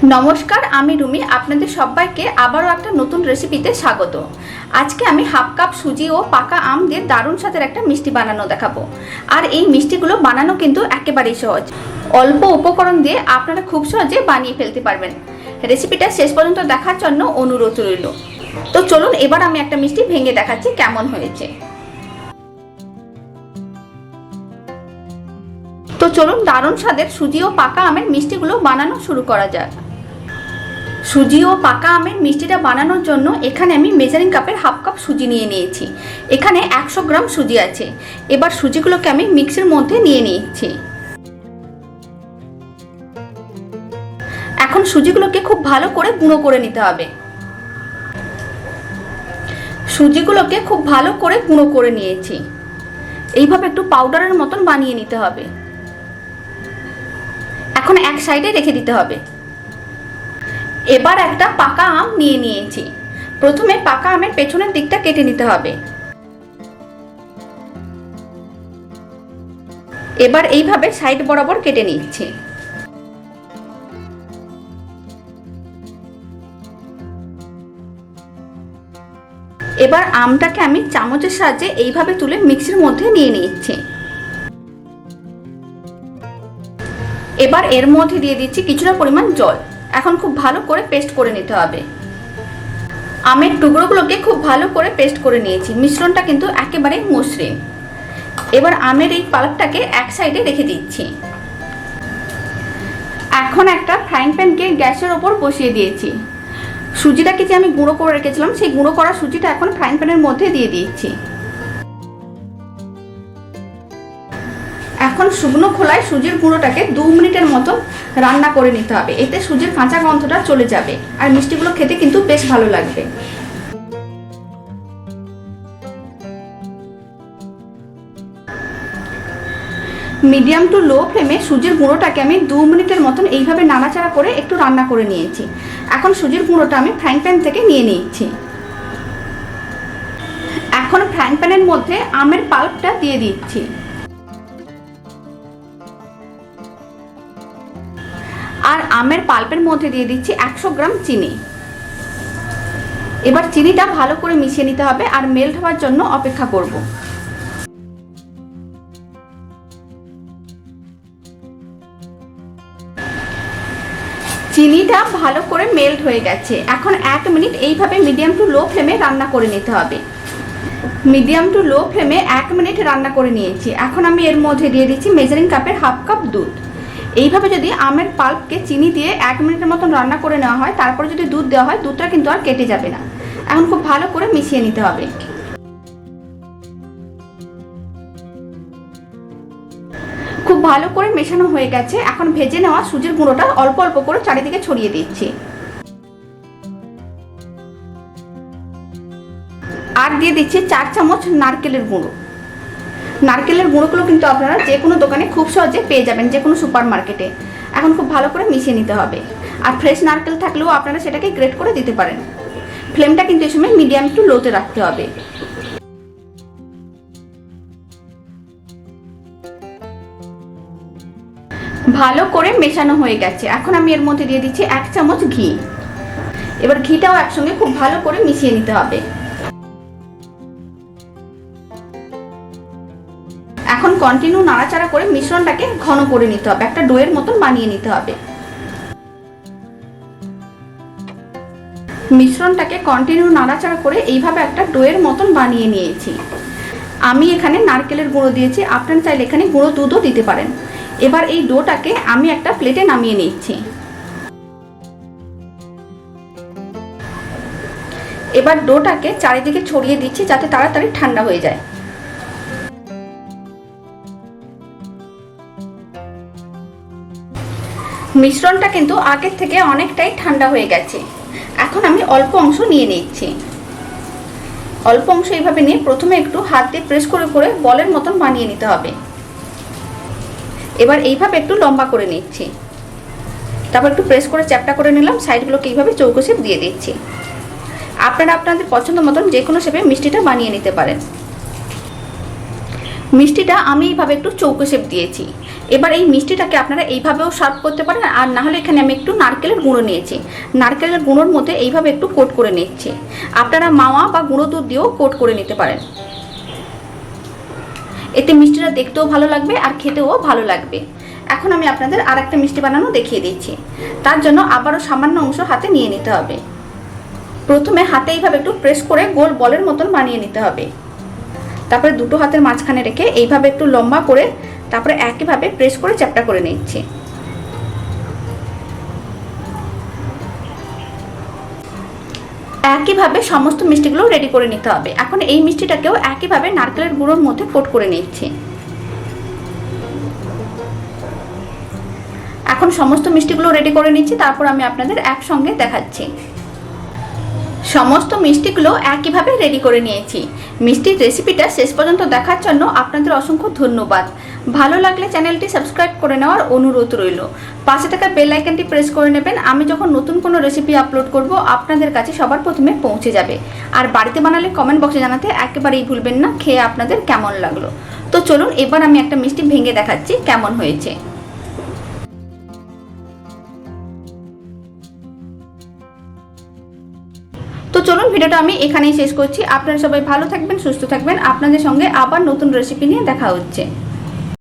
নমস্কার, আমি রুমি। আপনাদের সবাইকে আবারও একটা নতুন রেসিপিতে স্বাগত। আজকে আমি হাফ কাপ সুজি ও পাকা আম দিয়ে দারুণ স্বাদের একটা মিষ্টি বানানো দেখাবো। আর এই মিষ্টিগুলো বানানো কিন্তু একেবারেই সহজ। অল্প উপকরণ দিয়ে আপনারা খুব সহজে বানিয়ে ফেলতে পারবেন। রেসিপিটা শেষ পর্যন্ত দেখার জন্য অনুরোধ রইল। তো চলুন এবার আমি একটা মিষ্টি ভেঙে দেখাচ্ছি কেমন হয়েছে। তো চলুন দারুণ স্বাদের সুজি ও পাকা আমের মিষ্টিগুলো বানানো শুরু করা যাক। সুজি ও পাকা আমের মিষ্টিটা বানানোর জন্য এখানে আমি মেজারিং কাপের হাফ কাপ সুজি নিয়ে নিয়েছি। এখানে 100 গ্রাম সুজি আছে। এবার সুজিগুলোকে আমি মিক্সির মধ্যে নিয়ে নিয়েছি। এখন সুজিগুলোকে খুব ভালো করে গুঁড়ো করে নিতে হবে। সুজিগুলোকে খুব ভালো করে গুঁড়ো করে নিয়েছি। এইভাবে একটু পাউডারের মতন বানিয়ে নিতে হবে। এখন এক সাইডে রেখে দিতে হবে। এবার একটা পাকা আম নিয়ে নিয়েছি। প্রথমে পাকা আমের পেছনের দিকটা কেটে নিতে হবে। এবার এইভাবে সাইড বরাবর কেটে নিচ্ছি। এবার আমটাকে আমি চামচের সাহায্যে এইভাবে তুলে মিক্সির মধ্যে নিয়ে নিচ্ছি। এবার এর মধ্যে দিয়ে দিচ্ছি কিছুটা পরিমাণ জল। এখন খুব ভালো করে পেস্ট করে নিতে হবে। আমের টুকরোগুলোকে খুব ভালো করে পেস্ট করে নিয়েছি। মিশ্রণটা কিন্তু একেবারে মসৃণ। এবার আমের এই পাল্পটাকে এক সাইডে রেখে দিচ্ছি। এখন একটা ফ্রাইং প্যানকে গ্যাসের ওপর বসিয়ে দিয়েছি। সুজিটাকে যে আমি গুঁড়ো করে রেখেছিলাম সেই গুঁড়ো করা সুজিটা এখন ফ্রাইং প্যানের মধ্যে দিয়ে দিচ্ছি। এখন শুকনো খোলায় সুজির গুঁড়োটাকে 2 মিনিটের মতো রান্না করে নিতে হবে। এতে সুজির কাঁচা গন্ধটা চলে যাবে আর মিষ্টিগুলো খেতে কিন্তু বেশ ভালো লাগবে। মিডিয়াম টু লো ফ্লেমে সুজির গুঁড়োটাকে আমি 2 মিনিটের মতন এইভাবে নাড়াচাড়া করে একটু রান্না করে নিয়েছি। এখন সুজির গুঁড়োটা আমি ফ্রাইং প্যান থেকে নিয়ে নিচ্ছি। এখন ফ্রাইং প্যানের মধ্যে আমের পাল্পটা দিয়ে দিচ্ছি। আর আমের পাল্পের মধ্যে দিয়ে দিচ্ছি 100 গ্রাম চিনি। এবার চিনিটা ভালো করে মিশিয়ে নিতে হবে আর মেল্ট হওয়ার জন্য অপেক্ষা করব। চিনিটা ভালো করে মেল্ট হয়ে গেছে। এখন 1 মিনিট এইভাবে মিডিয়াম টু লো ফ্লেমে রান্না করে নিতে হবে। মিডিয়াম টু লো ফ্লেমে 1 মিনিট রান্না করে নিয়েছি। এখন আমি এর মধ্যে দিয়ে দিচ্ছি মেজারিং কাপের হাফ কাপ দুধ। এইভাবে যদি আমের পাল্পকে চিনি দিয়ে 1 মিনিটের মতন রান্না করে নেওয়া হয়, তারপরে যদি দুধ দেওয়া হয়, দুধটা কিন্তু আর কেটে যাবে না। এখন খুব ভালো করে মিশিয়ে নিতে হবে। খুব ভালো করে মেশানো হয়ে গেছে। এখন ভেজে নেওয়া সুজির গুঁড়োটা অল্প অল্প করে চারিদিকে ছড়িয়ে দিচ্ছি। আর দিয়ে দিচ্ছি 4 চামচ নারকেলের গুঁড়ো। নারকেলের গুঁড়োগুলো কিন্তু আপনারা যে কোনো দোকানে খুব সহজে পেয়ে যাবেন, যে কোনো সুপার মার্কেটে। এখন খুব ভালো করে মিশিয়ে নিতে হবে। আর ফ্রেশ নারকেল থাকলেও আপনারা সেটাকে গ্রেট করে দিতে পারেন। ফ্লেমটা কিন্তু এই সময় মিডিয়াম টু লোতে রাখতে হবে। ভালো করে মেশানো হয়ে গেছে। এখন আমি এর মধ্যে দিয়ে দিচ্ছি 1 চামচ ঘি। এবার ঘিটাও একসঙ্গে খুব ভালো করে মিশিয়ে নিতে হবে। এখন কন্টিনিউ নাড়াচাড়া করে মিশ্রণটাকে ঘন করে নিতে হবে। একটা ডোয়ের মতন বানিয়ে নিতে হবে। মিশ্রণটাকে কন্টিনিউ নাড়াচাড়া করে এইভাবে একটা ডোয়ের মতন বানিয়ে নিয়েছি। আমি এখানে নারকেলের গুঁড়ো দিয়েছি, আপনারা চাইলে এখানে গুঁড়ো দুধও দিতে পারেন। এবার এই ডোটাকে আমি একটা প্লেটে নামিয়ে নিচ্ছি। এবার ডোটাকে চারিদিকে ছড়িয়ে দিচ্ছি যাতে তাড়াতাড়ি ঠান্ডা হয়ে যায়। মিশ্রণটা কিন্তু আগের থেকে অনেকটাই ঠান্ডা হয়ে গেছে। এখন আমি অল্প অংশ নিয়ে নিচ্ছি। অল্প অংশ এইভাবে নিয়ে প্রথমে একটু হাত দিয়ে প্রেস করে করে বলের মতন বানিয়ে নিতে হবে। এবার এইভাবে একটু লম্বা করে নিচ্ছি। তারপর একটু প্রেস করে চ্যাপটা করে নিলাম। সাইডগুলোকে এইভাবে চৌকো শেপ দিয়ে দিচ্ছি। আপনারা আপনাদের পছন্দ মতন যে কোনো শেপে মিষ্টিটা বানিয়ে নিতে পারেন। মিষ্টিটা আমি এইভাবে একটু চৌকো শেপ দিয়েছি। এবার এই মিষ্টিটাকে আপনারা এইভাবেও সার্ভ করতে পারেন, আর না হলে এখানে আমি একটু নারকেলের গুঁড়ো নিয়েছি, নারকেলের গুঁড়োর মধ্যে এইভাবে একটু কোট করে নিচ্ছি। আপনারা মাওয়া বা গুঁড়ো দুধ দিয়েও কোট করে নিতে পারেন। এতে মিষ্টিটা দেখতেও ভালো লাগবে আর খেতেও ভালো লাগবে। এখন আমি আপনাদের আর একটা মিষ্টি বানানো দেখিয়ে দিচ্ছি। তার জন্য আবারও সামান্য অংশ হাতে নিয়ে নিতে হবে। প্রথমে হাতে এইভাবে একটু প্রেস করে গোল বলের মতন বানিয়ে নিতে হবে। তারপরে দুটো হাতের মাঝখানে রেখে এইভাবে একটু লম্বা করে তারপরে একইভাবে প্রেস করে চ্যাপটা করে নিচ্ছি। একইভাবে সমস্ত মিষ্টিগুলো রেডি করে নিতে হবে। এখন এই মিষ্টিটাকেও একইভাবে নারকেলের গুঁড়োর মধ্যে কোট করে নিচ্ছি। এখন সমস্ত মিষ্টিগুলো রেডি করে নিচ্ছি, তারপর আমি আপনাদের একসঙ্গে দেখাচ্ছি। সমস্ত মিষ্টিগুলো একইভাবে রেডি করে নিয়েছি। মিষ্টির রেসিপিটা শেষ পর্যন্ত দেখার জন্য আপনাদের অসংখ্য ধন্যবাদ। ভালো লাগলে চ্যানেলটি সাবস্ক্রাইব করে নেওয়ার অনুরোধ রইল। পাশে থাকা বেল আইকনটি প্রেস করে নেবেন। আমি যখন নতুন কোনো রেসিপি আপলোড করব আপনাদের কাছে সবার প্রথমে পৌঁছে যাবে। আর বাড়িতে বানালে কমেন্ট বক্সে জানাতে একেবারেই ভুলবেন না খেয়ে আপনাদের কেমন লাগলো। তো চলুন এবার আমি একটা মিষ্টি ভেঙে দেখাচ্ছি কেমন হয়েছে। তো চলুন ভিডিওটা আমি এখানেই শেষ করছি। আপনারা সবাই ভালো থাকবেন, সুস্থ থাকবেন। আপনাদের সঙ্গে আবার নতুন রেসিপি নিয়ে দেখা হচ্ছে।